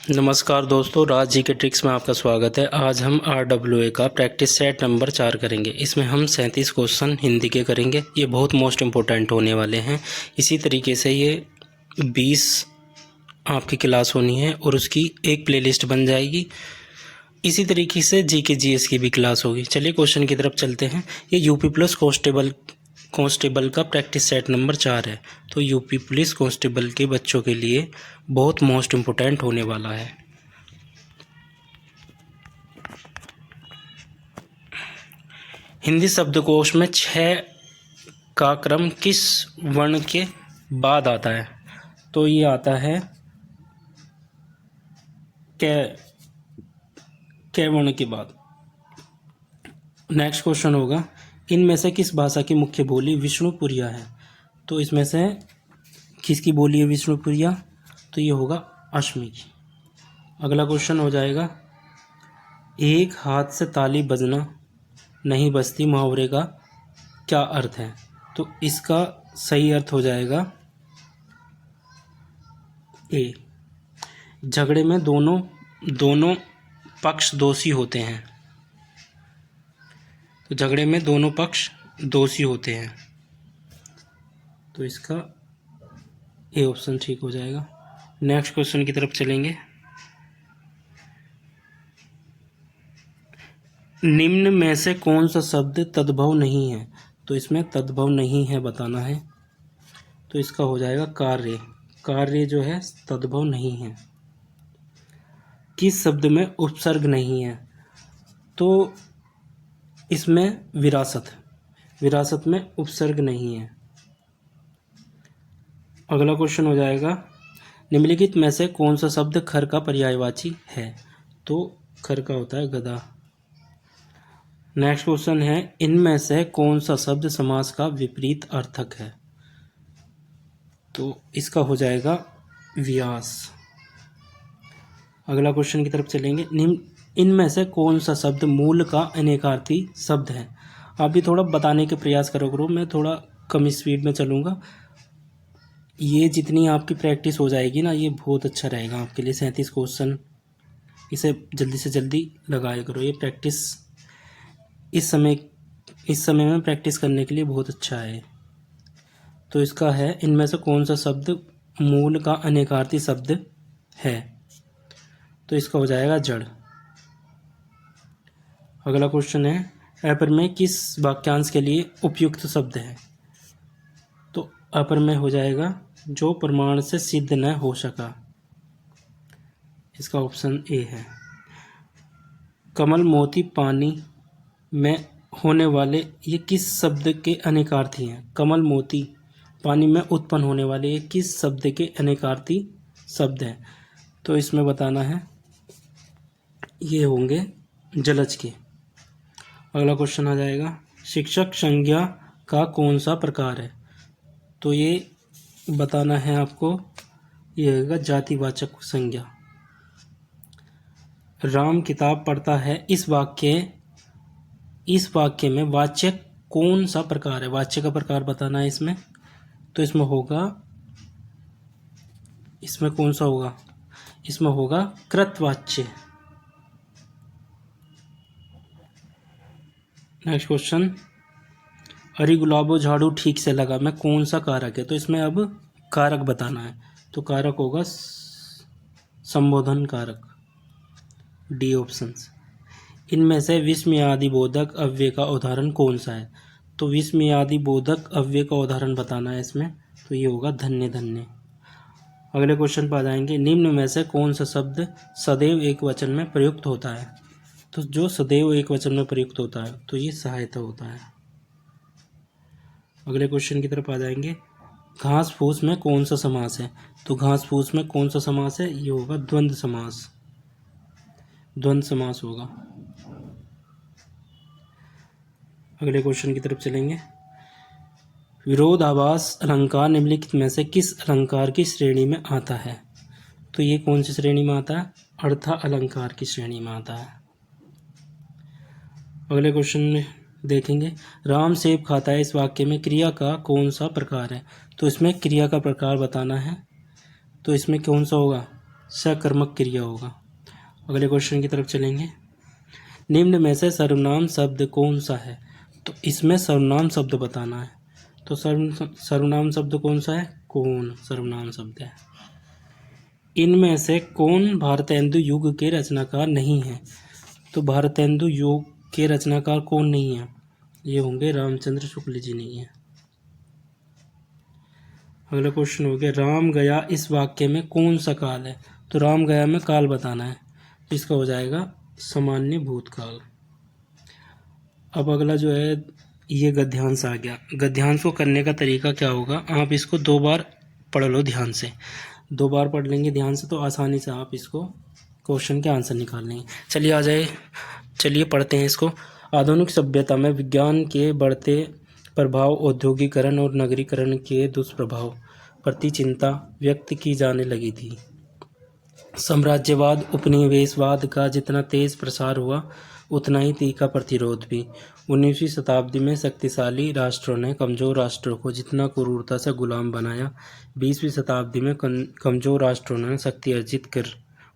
नमस्कार दोस्तों, राज जी के ट्रिक्स में आपका स्वागत है। आज हम RWA का प्रैक्टिस सेट नंबर 4 करेंगे। इसमें हम 37 क्वेश्चन हिंदी के करेंगे। ये बहुत मोस्ट इम्पोर्टेंट होने वाले हैं। इसी तरीके से ये 20 आपकी क्लास होनी है और उसकी एक प्लेलिस्ट बन जाएगी। इसी तरीके से GK GS की भी क्लास होगी। चलिए क्वेश्चन की तरफ चलते हैं। ये यूपी प्लस कांस्टेबल का प्रैक्टिस सेट नंबर 4 है। तो यूपी पुलिस कांस्टेबल के बच्चों के लिए बहुत मोस्ट इम्पोर्टेंट होने वाला है। हिंदी शब्दकोश में 6 का क्रम किस वर्ण के बाद आता है? तो ये आता है कै वर्ण के बाद। नेक्स्ट क्वेश्चन होगा, इनमें से किस भाषा की मुख्य बोली विष्णुपुरिया है? तो इसमें से किसकी बोली है विष्णुपुरिया? तो ये होगा असमी की। अगला क्वेश्चन हो जाएगा, एक हाथ से ताली बजना नहीं बजती मुहावरे का क्या अर्थ है? तो इसका सही अर्थ हो जाएगा ए, झगड़े में दोनों पक्ष दोषी होते हैं। तो झगड़े में दोनों पक्ष दोषी होते हैं, तो इसका ए ऑप्शन ठीक हो जाएगा। नेक्स्ट क्वेश्चन की तरफ चलेंगे। निम्न में से कौन सा शब्द तद्भव नहीं है? तो इसमें तद्भव नहीं है बताना है। तो इसका हो जाएगा कार्य। कार्य जो है तद्भव नहीं है। किस शब्द में उपसर्ग नहीं है? तो इसमें विरासत में उपसर्ग नहीं है। अगला क्वेश्चन हो जाएगा, निम्नलिखित में से कौन सा शब्द खर का पर्यायवाची है? तो खर का होता है गधा। नेक्स्ट क्वेश्चन है, इनमें से कौन सा शब्द समास का विपरीत अर्थक है? तो इसका हो जाएगा व्यास। अगला क्वेश्चन की तरफ चलेंगे, इनमें से कौन सा शब्द मूल का अनेकार्थी शब्द है? आप भी थोड़ा बताने के प्रयास करो, मैं थोड़ा कम स्पीड में चलूँगा। ये जितनी आपकी प्रैक्टिस हो जाएगी ना, ये बहुत अच्छा रहेगा आपके लिए। 37 क्वेश्चन, इसे जल्दी से जल्दी लगाया करो। ये प्रैक्टिस इस समय में प्रैक्टिस करने के लिए बहुत अच्छा है। तो इसका है, इनमें से कौन सा शब्द मूल का अनेकार्थी शब्द है? तो इसका हो जाएगा जड़। अगला क्वेश्चन है, अप्रमेय किस वाक्यांश के लिए उपयुक्त शब्द है? तो अप्रमेय हो जाएगा जो प्रमाण से सिद्ध न हो सका। इसका ऑप्शन ए है। कमल मोती पानी में होने वाले ये किस शब्द के अनेकार्थी हैं? कमल मोती पानी में उत्पन्न होने वाले ये किस शब्द के अनेकार्थी शब्द हैं? तो इसमें बताना है, ये होंगे जलज के। अगला क्वेश्चन आ जाएगा, शिक्षक संज्ञा का कौन सा प्रकार है? तो ये बताना है आपको, ये होगा जातिवाचक संज्ञा। राम किताब पढ़ता है, इस वाक्य में वाच्य कौन सा प्रकार है? वाच्य का प्रकार बताना है इसमें। तो इसमें कौन सा होगा? इसमें होगा कृतवाच्य। नेक्स्ट क्वेश्चन, अरे गुलाबो झाड़ू ठीक से लगा में कौन सा कारक है? तो इसमें अब कारक बताना है। तो कारक होगा संबोधन कारक, डी ऑप्शन। इनमें से विस्मयादिबोधक अव्यय का उदाहरण कौन सा है? तो विस्मयादिबोधक अव्यय का उदाहरण बताना है इसमें। तो ये होगा धन्य धन्य। अगले क्वेश्चन पर आ जाएंगे, निम्न में से कौन सा शब्द सदैव एक वचन में प्रयुक्त होता है? तो जो सदैव एक वचन में प्रयुक्त होता है तो ये सहायता होता है। अगले क्वेश्चन की तरफ आ जाएंगे, घास फूस में कौन सा समास है? तो घास फूस में कौन सा समास है? ये होगा द्वंद्व समास होगा। अगले क्वेश्चन की तरफ चलेंगे, विरोधाभास अलंकार निम्नलिखित में से किस अलंकार की श्रेणी में आता है? तो ये कौन सी श्रेणी में आता है? अर्था अलंकार की श्रेणी में आता है। अगले क्वेश्चन में देखेंगे, राम सेब खाता है, इस वाक्य में क्रिया का कौन सा प्रकार है? तो इसमें क्रिया का प्रकार बताना है। तो इसमें कौन सा होगा? सकर्मक क्रिया होगा। अगले क्वेश्चन की तरफ चलेंगे। निम्न में से सर्वनाम शब्द कौन सा है? तो इसमें सर्वनाम शब्द बताना है। तो सर्वनाम शब्द कौन सा है? कौन सर्वनाम शब्द है। इनमें से कौन भारतेंदु युग के रचनाकार नहीं है? तो भारतेंदु युग के रचनाकार कौन नहीं है? ये होंगे रामचंद्र शुक्ल जी नहीं है। अगला क्वेश्चन हो गया, राम गया इस वाक्य में कौन सा काल है? तो राम गया में काल बताना है, तो इसका हो जाएगा सामान्य भूतकाल। अब अगला जो है ये गद्यांश आ गया। गद्यांश को करने का तरीका क्या होगा, आप इसको 2 बार पढ़ लो ध्यान से। 2 बार पढ़ लेंगे ध्यान से तो आसानी से आप इसको क्वेश्चन के आंसर निकाल लेंगे। चलिए आ जाए, चलिए पढ़ते हैं इसको। आधुनिक सभ्यता में विज्ञान के बढ़ते प्रभाव, औद्योगिकरण और नगरीकरण के दुष्प्रभाव प्रति चिंता व्यक्त की जाने लगी थी। साम्राज्यवाद उपनिवेशवाद का जितना तेज प्रसार हुआ उतना ही तीखा प्रतिरोध भी। 19वीं शताब्दी में शक्तिशाली राष्ट्रों ने कमज़ोर राष्ट्रों को जितना क्रूरता से गुलाम बनाया, 20वीं शताब्दी में कमज़ोर राष्ट्रों ने शक्ति अर्जित कर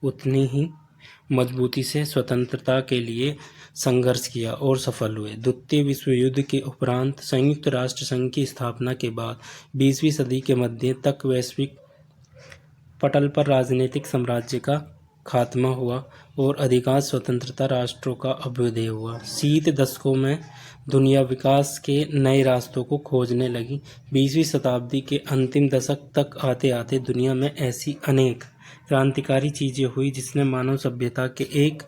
उतनी ही मजबूती से स्वतंत्रता के लिए संघर्ष किया और सफल हुए। द्वितीय विश्व युद्ध के उपरांत संयुक्त राष्ट्र संघ की स्थापना के बाद 20वीं सदी के मध्य तक वैश्विक पटल पर राजनीतिक साम्राज्य का खात्मा हुआ और अधिकांश स्वतंत्रता राष्ट्रों का अभ्युदय हुआ। शीत दशकों में दुनिया विकास के नए रास्तों को खोजने लगी। 20वीं शताब्दी के अंतिम दशक तक आते आते दुनिया में ऐसी अनेक क्रांतिकारी चीज़ें हुई जिसने मानव सभ्यता के एक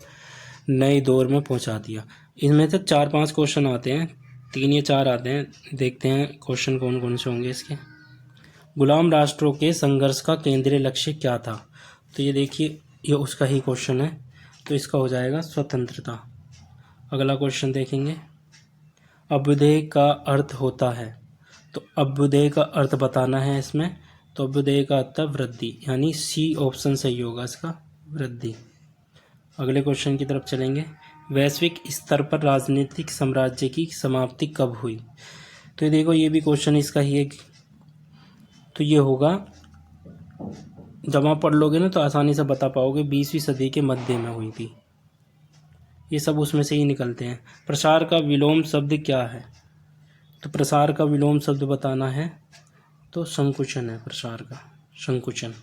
नए दौर में पहुंचा दिया। इनमें से 4-5 क्वेश्चन आते हैं, 3 या 4 आते हैं, देखते हैं क्वेश्चन कौन कौन से होंगे इसके। गुलाम राष्ट्रों के संघर्ष का केंद्रीय लक्ष्य क्या था? तो ये देखिए, ये उसका ही क्वेश्चन है, तो इसका हो जाएगा स्वतंत्रता। अगला क्वेश्चन देखेंगे, अभ्युदय का अर्थ होता है, तो अभ्युदय का अर्थ बताना है इसमें। तो अभ्युदय का अर्थ वृद्धि, यानी सी ऑप्शन सही होगा इसका, वृद्धि। अगले क्वेश्चन की तरफ चलेंगे, वैश्विक स्तर पर राजनीतिक साम्राज्य की समाप्ति कब हुई? तो ये देखो, ये भी क्वेश्चन इसका ही है, तो ये होगा, जब आप पढ़ लोगे ना तो आसानी से बता पाओगे, 20वीं सदी के मध्य में हुई थी। ये सब उसमें से ही निकलते हैं। प्रसार का विलोम शब्द क्या है? तो प्रसार का विलोम शब्द बताना है, तो संकुचन है प्रसार का, संकुचन।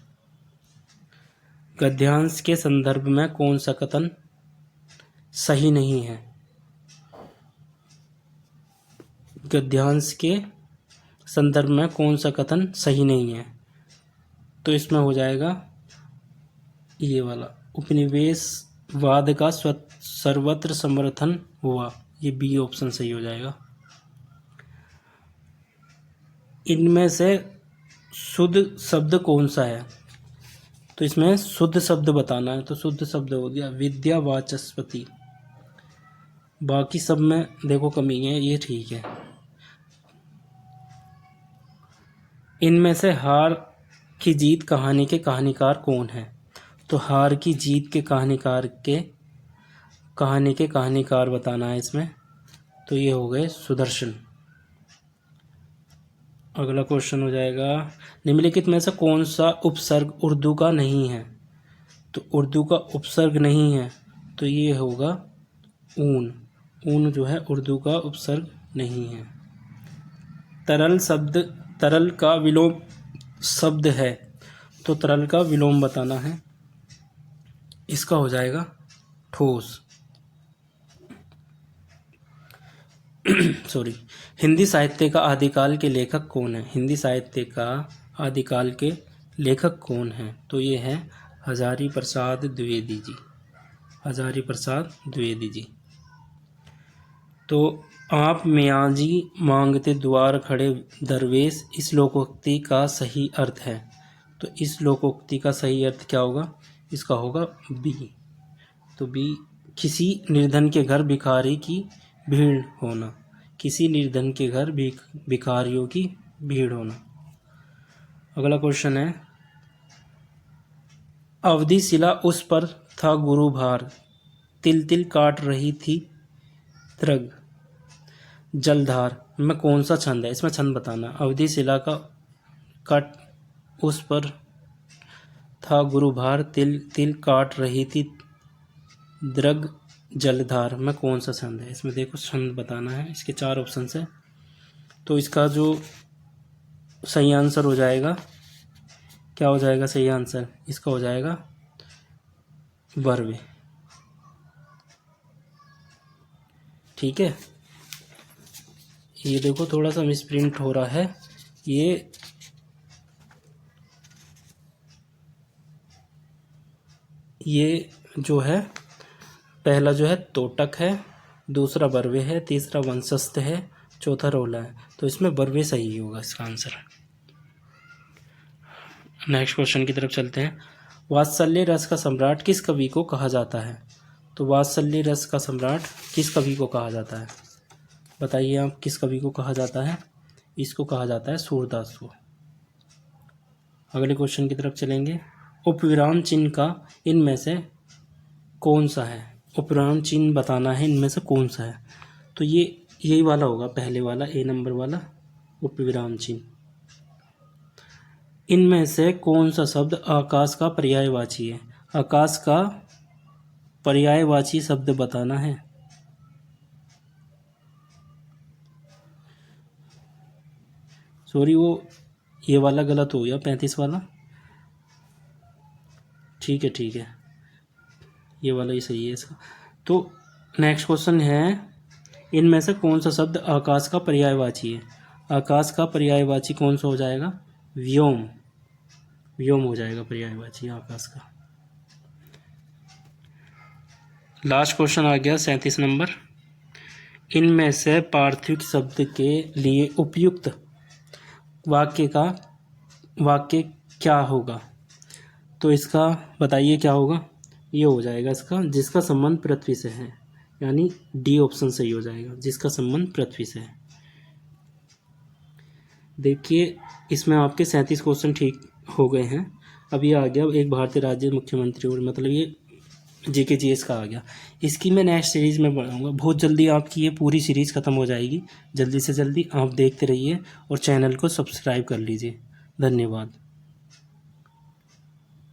गद्यांश के संदर्भ में कौन सा कथन सही नहीं है? गद्यांश के संदर्भ में कौन सा कथन सही नहीं है? तो इसमें हो जाएगा ये वाला, उपनिवेशवाद का सर्वत्र समर्थन हुआ, ये बी ऑप्शन सही हो जाएगा। इनमें से शुद्ध शब्द कौन सा है? तो इसमें शुद्ध शब्द बताना है, तो शुद्ध शब्द हो गया विद्यावाचस्पति। बाकी सब में देखो कमी है, ये ठीक है। इनमें से हार की जीत कहानी के कहानीकार कौन है? तो हार की जीत के कहानी के कहानीकार बताना है इसमें, तो ये हो गए सुदर्शन। अगला क्वेश्चन हो जाएगा, निम्नलिखित में से कौन सा उपसर्ग उर्दू का नहीं है? तो उर्दू का उपसर्ग नहीं है, तो ये होगा ऊन। ऊन जो है उर्दू का उपसर्ग नहीं है। तरल शब्द तरल का विलोम शब्द है, तो तरल का विलोम बताना है, इसका हो जाएगा ठोस। सॉरी। हिंदी साहित्य का आदिकाल के लेखक कौन है? हिंदी साहित्य का आदिकाल के लेखक कौन है? तो ये है हजारी प्रसाद द्विवेदी जी, हजारी प्रसाद द्विवेदी जी। तो आप मियाजी मांगते द्वार खड़े दरवेश, इस लोकोक्ति का सही अर्थ है। तो इस लोकोक्ति का सही अर्थ क्या होगा? इसका होगा बी। तो बी, किसी निर्धन के घर भिखारी की भीड़ होना, किसी निर्धन के घर भिखारियों की भीड़ होना। अगला क्वेश्चन है, अवधि शिला उस पर था गुरु भार, तिल तिल काट रही थी त्रग जलधार में कौन सा छंद है? इसमें छंद बताना। अवधि शिला का कट उस पर था गुरुभार, तिल तिल काट रही थी दृग जलधार में कौन सा छंद है? इसमें देखो छंद बताना है। इसके 4 ऑप्शन है। तो इसका जो सही आंसर हो जाएगा, क्या हो जाएगा सही आंसर? इसका हो जाएगा वर्वे। ठीक है, ये देखो थोड़ा सा मिसप्रिंट हो रहा है। ये जो है पहला जो है तोटक है, दूसरा बर्वे है, तीसरा वंशस्थ है, चौथा रोला है। तो इसमें बर्वे सही होगा इसका आंसर। नेक्स्ट क्वेश्चन की तरफ चलते हैं। वात्सल्य रस का सम्राट किस कवि को कहा जाता है? तो वात्सल्य रस का सम्राट किस कवि को कहा जाता है? बताइए आप, किस कवि को कहा जाता है? इसको कहा जाता है सूरदास को। अगले क्वेश्चन की तरफ चलेंगे। उपविराम चिन्ह का इनमें से कौन सा है? उपविराम चिन्ह बताना है, इनमें से कौन सा है? तो ये यही वाला होगा, पहले वाला, ए नंबर वाला उपविराम चिन्ह। इनमें से कौन सा शब्द आकाश का पर्यायवाची है? आकाश का पर्यायवाची शब्द बताना है। सॉरी, वो ये वाला गलत हो गया, 35 वाला। ठीक है, ये वाला ही सही है इसका। तो नेक्स्ट क्वेश्चन है, इनमें से कौन सा शब्द आकाश का पर्यायवाची है? आकाश का पर्यायवाची कौन सा हो जाएगा? व्योम। व्योम हो जाएगा पर्यायवाची आकाश का। लास्ट क्वेश्चन आ गया 37 नंबर। इनमें से पार्थिव शब्द के लिए उपयुक्त वाक्य क्या होगा? तो इसका बताइए क्या होगा? ये हो जाएगा इसका, जिसका संबंध पृथ्वी से है, यानी डी ऑप्शन सही हो जाएगा, जिसका संबंध पृथ्वी से है। देखिए इसमें आपके 37 क्वेश्चन ठीक हो गए हैं। अब ये आ गया एक भारतीय राज्य मुख्यमंत्री, और मतलब ये जीके जीएस का आ गया। इसकी मैं नेक्स्ट सीरीज़ में बनाऊंगा। बहुत जल्दी आपकी ये पूरी सीरीज़ ख़त्म हो जाएगी। जल्दी से जल्दी आप देखते रहिए और चैनल को सब्सक्राइब कर लीजिए। धन्यवाद।